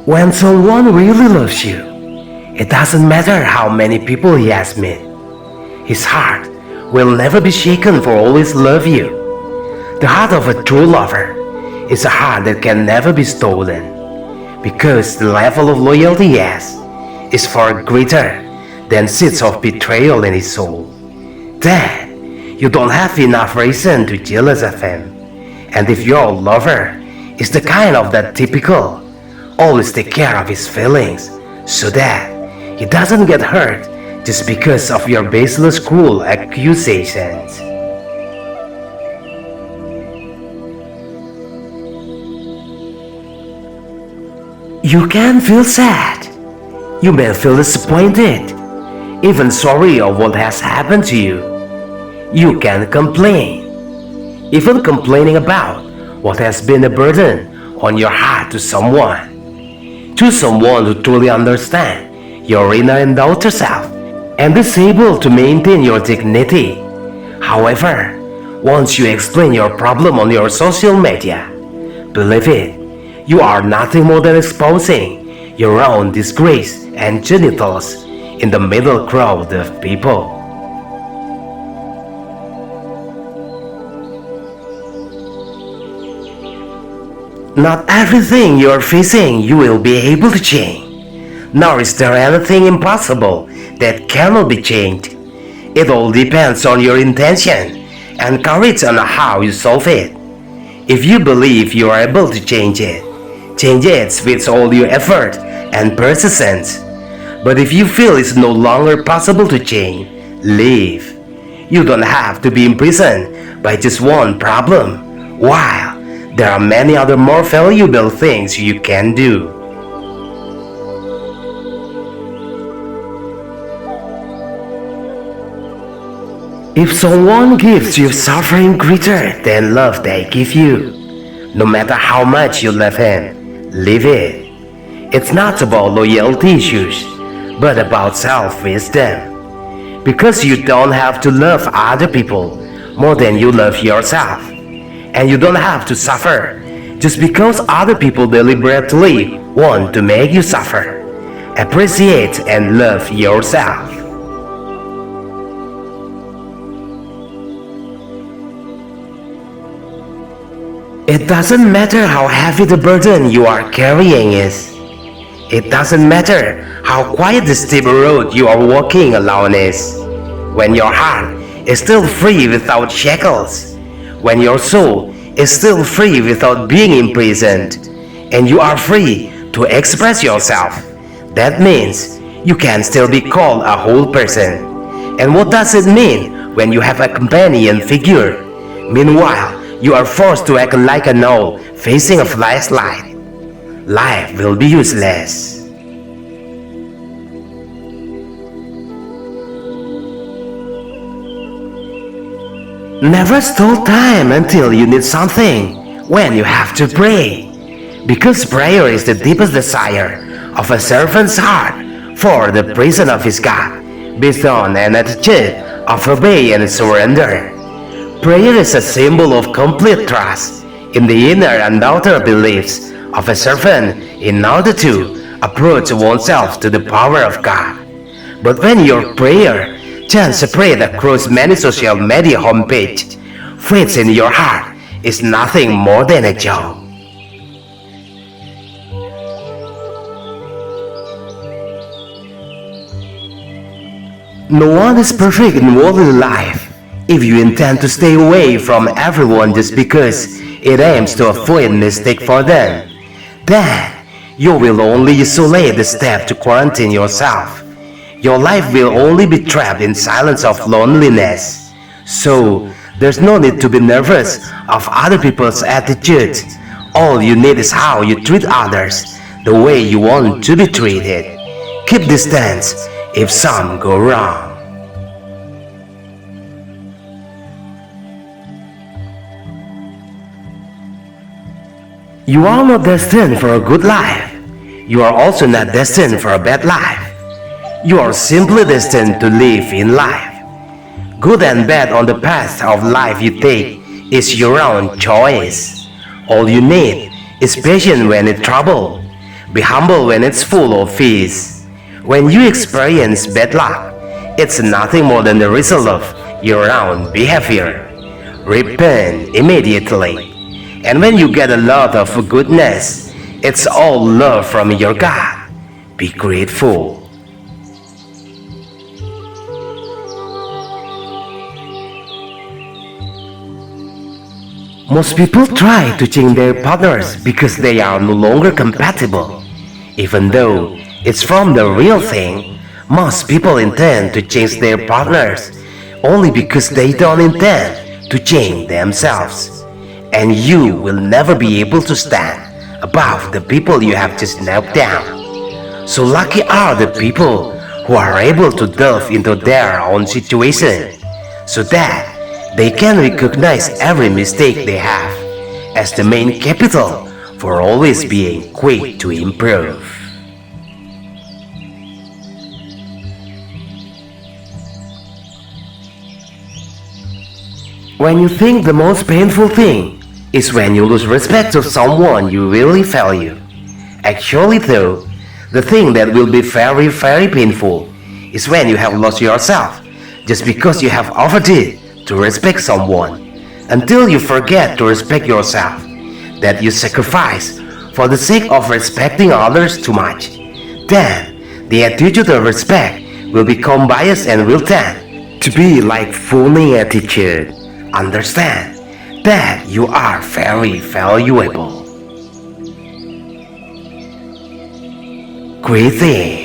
When someone really loves you, it doesn't matter how many people he has met. His heart will never be shaken for always love you. The heart of a true lover is a heart that can never be stolen, because the level of loyalty he has is far greater than seeds of betrayal in his soul. Then, you don't have enough reason to jealous of him. And if your lover is the kind of that typical, always take care of his feelings so that he doesn't get hurt just because of your baseless cruel accusations. You can feel sad. You may feel disappointed, even sorry of what has happened to you. You can complain, even complaining about what has been a burden on your heart to someone who truly understands your inner and outer self and is able to maintain your dignity. However, once you explain your problem on your social media, believe it, you are nothing more than exposing your own disgrace and genitals in the middle crowd of people. Not everything you are facing you will be able to change, nor is there anything impossible that cannot be changed. It all depends on your intention and courage on how you solve it. If you believe you are able to change it with all your effort and persistence. But if you feel it's no longer possible to change, leave. You don't have to be imprisoned by just one problem, while there are many other more valuable things you can do. If someone gives you suffering greater than love they give you, no matter how much you love him, leave it. It's not about loyalty issues, but about self-wisdom. Because you don't have to love other people more than you love yourself. And you don't have to suffer just because other people deliberately want to make you suffer. Appreciate and love yourself. It doesn't matter how heavy the burden you are carrying is. It doesn't matter how quiet the steep road you are walking alone is. When your heart is still free without shackles, when your soul is still free without being imprisoned, and you are free to express yourself, that means you can still be called a whole person. And what does it mean when you have a companion figure? Meanwhile, you are forced to act like an owl facing a flashlight. Life will be useless. Never stall time until you need something when you have to pray. Because prayer is the deepest desire of a servant's heart for the presence of his God, based on an attitude of obey and surrender. Prayer is a symbol of complete trust in the inner and outer beliefs of a servant in order to approach oneself to the power of God. But when your prayer chants spread across many social media homepage, faith in your heart is nothing more than a joke. No one is perfect in worldly life. If you intend to stay away from everyone just because it aims to avoid mistake for them, then you will only isolate the step to quarantine yourself. Your life will only be trapped in silence of loneliness. So, there's no need to be nervous of other people's attitudes. All you need is how you treat others, the way you want to be treated. Keep distance if some go wrong. You are not destined for a good life. You are also not destined for a bad life. You are simply destined to live in life. Good and bad on the path of life you take is your own choice. All you need is patience when in trouble. Be humble when it's full of peace. When you experience bad luck, it's nothing more than the result of your own behavior. Repent immediately. And when you get a lot of goodness, it's all love from your God. Be grateful. Most people try to change their partners because they are no longer compatible. Even though it's from the real thing, most people intend to change their partners only because they don't intend to change themselves. And you will never be able to stand above the people you have just knocked down. So lucky are the people who are able to delve into their own situation so that they can recognize every mistake they have as the main capital for always being quick to improve. When you think the most painful thing is when you lose respect of someone you really value. Actually though, the thing that will be very painful is when you have lost yourself just because you have overdid to respect someone until you forget to respect yourself, that you sacrifice for the sake of respecting others too much. Then the attitude of respect will become biased and will tend to be like fooling attitude. Understand that you are very valuable. Great thing.